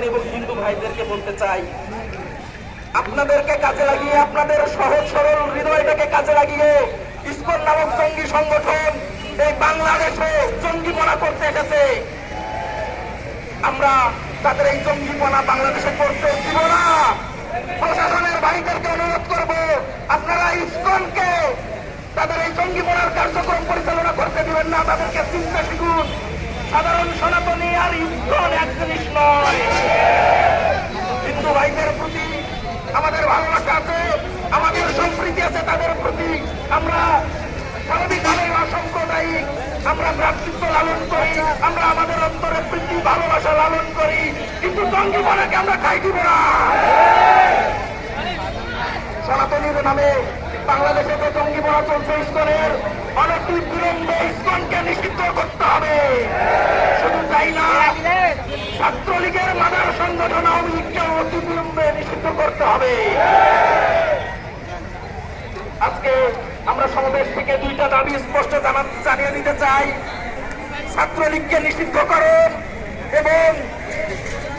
সনাতনী এবং হিন্দু ভাইদেরকে বলতে চাই, আপনাদেরকে কাজে লাগিয়ে, আপনাদের সহজ সরল হৃদয়টাকে কাজে লাগিয়ে ইসকন নামক জঙ্গি সংগঠন এই বাংলাদেশে জঙ্গিপনা করতে এসেছে। আমরা তাদের এই জঙ্গিপনা বাংলাদেশে করতে দিব না। প্রশাসনের ভাইদেরকে অনুরোধ করব, আপনারা ইসকনকে তাদের এই জঙ্গিপনার কার্যক্রম পরিচালনা করতে দিবেন না। তাদেরকে চিন্তা শিখুন। সাধারণ সনাতনী আর ইসকন এক জিনিস নয়। হিন্দু ভাইদের প্রতি আমাদের ভালোবাসা আছে, আমাদের সম্প্রীতি আছে তাদের প্রতি। আমরা স্বাভাবিকভাবে অসাম্প্রদায়িক, আমরা ভ্রাতৃত্ব লালন করি, আমরা আমাদের অন্তরে প্রীতি ভালোবাসা লালন করি, কিন্তু জঙ্গিপনাকে আমরা খাই দিব না। সনাতনীর নামে বাংলাদেশে যে জঙ্গিপনা চলছে ইসকনের, অনতি বিলম্বে ইসকনকে নিষিদ্ধ করতে হবে। শুধু তাই না, ছাত্রলীগের মাদার সংগঠন আওয়ামী লীগকে অতি বিলম্বে নিষিদ্ধ করতে হবে। আজকে আমরা সমাবেশ থেকে দুইটা দাবি স্পষ্ট জানিয়ে দিতে চাই। ছাত্রলীগকে নিষিদ্ধ করুন এবং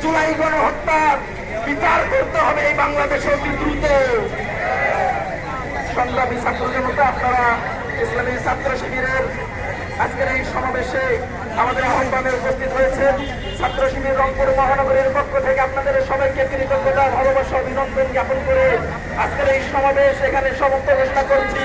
জুলাই গণহত্যার বিচার করতে হবে এই বাংলাদেশের দ্রুত। সংগ্রামী ছাত্র জনতা, আপনারা ইসলামী ছাত্র শিবিরের আজকের এই সমাবেশে আমাদের আহ্বানে উপস্থিত হয়েছেন। ছাত্র শিবির রংপুর মহানগরীর পক্ষ থেকে আপনাদের সবাইকে কৃতজ্ঞতা, ভালোবাসা, অভিনন্দন জ্ঞাপন করে আজকের এই সমাবেশ এখানে সমাপ্ত ঘোষণা করছি।